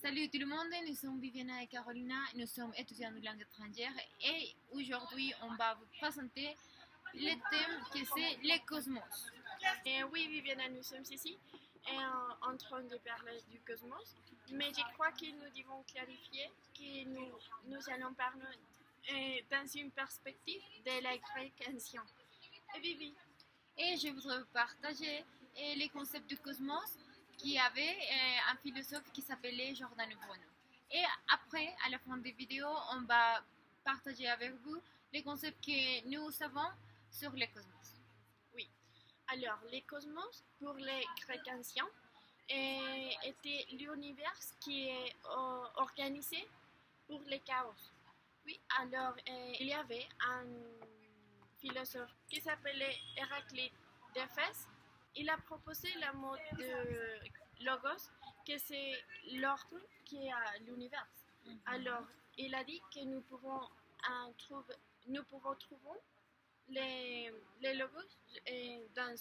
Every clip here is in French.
Salut tout le monde, nous sommes Viviana et Carolina, nous sommes étudiants de langue étrangère et aujourd'hui on va vous présenter le thème que c'est le cosmos. Oui, Viviana, nous sommes ici en train de parler du cosmos, mais je crois que nous devons clarifier que nous allons parler dans une perspective de la Grèce ancienne. Et Vivi, Et je voudrais vous partager les concepts du cosmos qui avait un philosophe qui s'appelait Giordano Bruno. Et après, à la fin des vidéos, on va partager avec vous les concepts que nous savons sur le cosmos. oui. Alors, le cosmos, pour les Grecs anciens, était l'univers qui est organisé pour le chaos. Oui, alors il y avait un philosophe qui s'appelait Héraclite d'Éphèse. Il a proposé le mot de logos, que c'est l'ordre qui a l'univers. Alors, il a dit que nous pouvons trouver les logos dans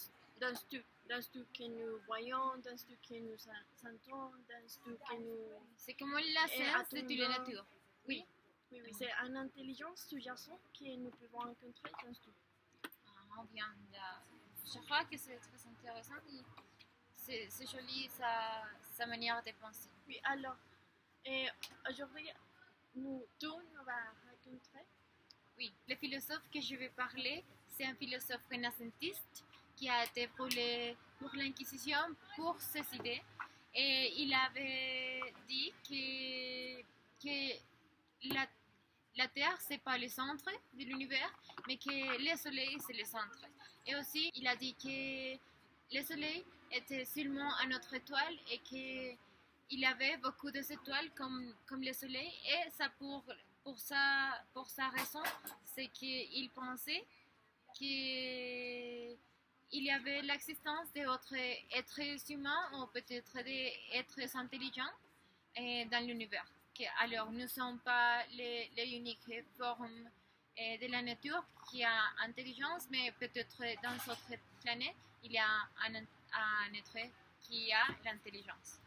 tout que nous voyons, dans tout que nous sentons, dans tout que nous C'est comme la science de toute la nature. Oui, oui, c'est une intelligence sous-jacente que nous pouvons rencontrer dans tout. Ah, bien, là. Je crois que c'est très intéressant et c'est joli sa manière de penser. Oui, alors, aujourd'hui, nous va rencontrer. Oui, le philosophe que je vais parler, c'est un philosophe renascentiste qui a été brûlé pour l'Inquisition pour ses idées. Et il avait dit que la Terre, c'est pas le centre de l'univers, mais que le Soleil, c'est le centre. Et aussi, il a dit que le Soleil était seulement une autre étoile et qu'il avait beaucoup d'étoiles comme le Soleil. Et ça pour sa raison, c'est qu'il pensait qu'il y avait l'existence d'autres êtres humains ou peut-être des êtres intelligents dans l'univers. Alors, nous ne sommes pas les uniques formes de la nature qui a intelligence, mais peut-être dans notre planète, il y a un être qui a l'intelligence.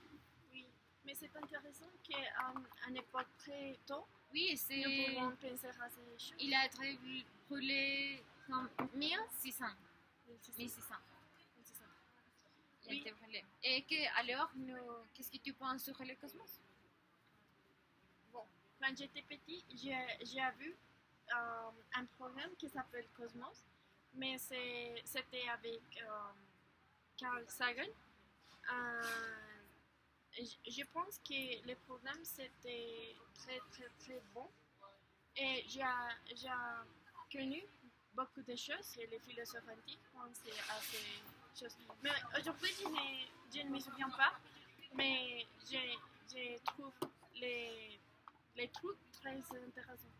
Oui, mais c'est intéressant qu'à une époque très tôt, Oui, nous pouvons penser à ces choses. Il a été brûlé en 1600. 1600. C'est ça. Il a été brûlé. Et alors, qu'est-ce que tu penses sur le cosmos? Bon, quand j'étais petit, j'ai vu un programme qui s'appelle Cosmos, mais c'était avec Carl Sagan. Je pense que le programme c'était très très très bon et j'ai connu beaucoup de choses et les philosophes antiques pensaient à ces choses. Mais aujourd'hui je ne me souviens pas, mais je trouve les trucs très intéressants.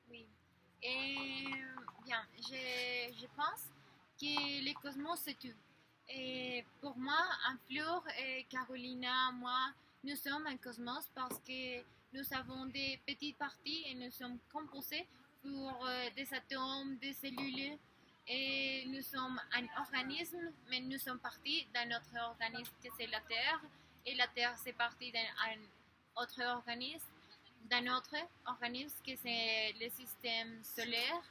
Oui. Et bien, je pense que le cosmos c'est tout. Et pour moi, en Fleur et Carolina, moi, nous sommes un cosmos parce que nous avons des petites parties et nous sommes composés pour des atomes, des cellules. Et nous sommes un organisme, mais nous sommes partis d'un autre organisme que c'est la Terre. Et la Terre, c'est partie d'un autre organisme, que c'est le système solaire.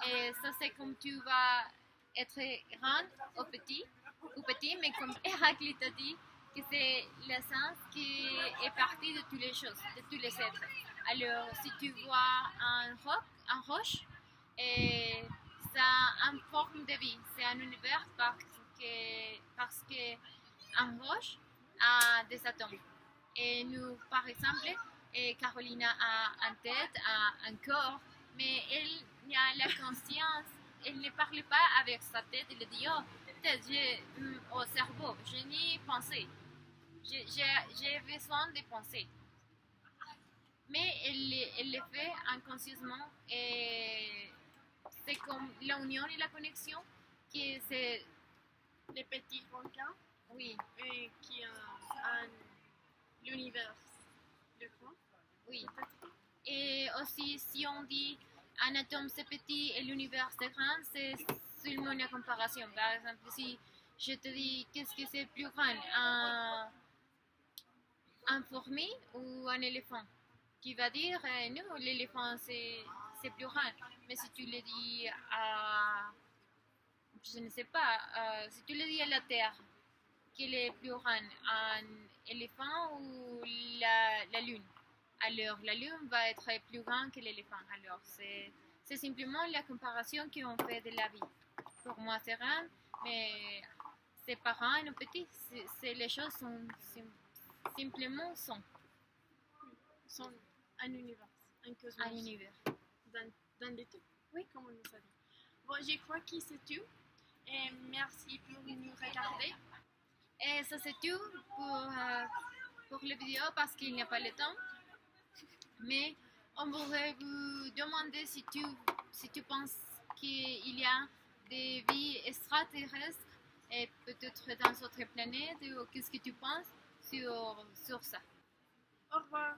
Et ça, c'est comme tu vas être grand ou petit, mais comme Héraclite a dit, que c'est l'essence qui est partie de toutes les choses, de tous les êtres. Alors, si tu vois un roche, et ça a une forme de vie, c'est un univers parce que un roche a des atomes. Et nous, par exemple, Carolina a une tête, a un corps, mais elle a la conscience. Elle ne parle pas avec sa tête. Elle dit, oh, peut-être j'ai au cerveau, je n'y pensé. J'ai besoin de penser. Mais elle le fait inconsciemment et c'est comme l'union et la connexion qui c'est Les petits requins oui, qui ont l'univers de quoi. oui. Et aussi, si on dit un atome c'est petit et l'univers c'est grand, c'est seulement une comparaison. Par exemple, si je te dis qu'est-ce que c'est plus grand, Un fourmi ou un éléphant qui va dire non, l'éléphant c'est plus grand. Mais si tu le dis à, je ne sais pas, si tu le dis à la terre, quel est plus grand, un éléphant ou la lune? Alors la lune va être plus grand que l'éléphant. Alors c'est simplement la comparaison qu'on fait de la vie. Pour moi c'est grand, mais c'est pas grand ou petit. Les choses sont simplement sont Sont un univers, un cosmos. un univers. Dans le tout. Oui. Comme on le savait. Bon, je crois que c'est tout. Et merci pour nous regarder. Et ça c'est tout pour la vidéo parce qu'il n'y a pas le temps. Mais on voudrait vous demander si tu penses qu'il y a des vies extraterrestres et peut-être dans d'autres planètes ou qu'est-ce que tu penses sur ça. Au revoir.